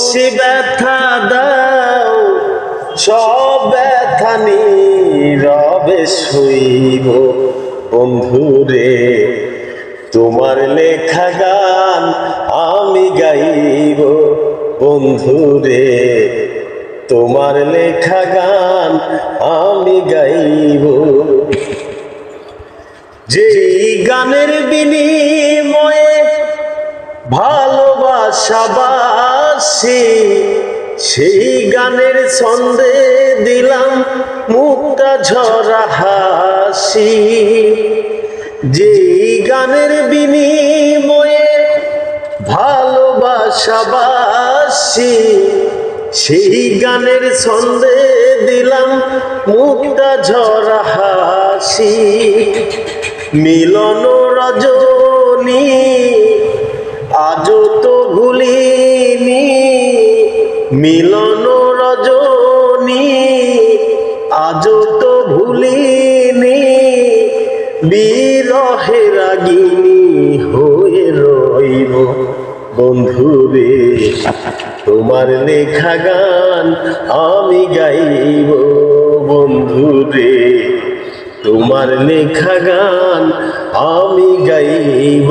সে ব্যথা দাও, সব ব্যথা নীরবে সইব বন্ধুরে। তোমার লেখা গান আমি গাইব বন্ধুরে, তোমার লেখা গান আমি গাইব। যেই গানের বিনিময়ে ভালোবাসাবাসি, সেই গানের ছন্দে দিলাম মুক্তা ঝরা হাসি। যেই গানের বিনিময়ে ভালোবাসাবাসি, সেই গানের ছন্দে দিলাম মুক্তা ঝরা হাসি। মিলন রজনী আজও তো ভুলিনি, মিলন রজনী আজও তো ভুলিনি। বিরহে রাগিনী হয়ে রইব বন্ধুরে, তোমার লেখা গান আমি গাইব বন্ধুরে, তোমার লেখা গান আমি গাইব।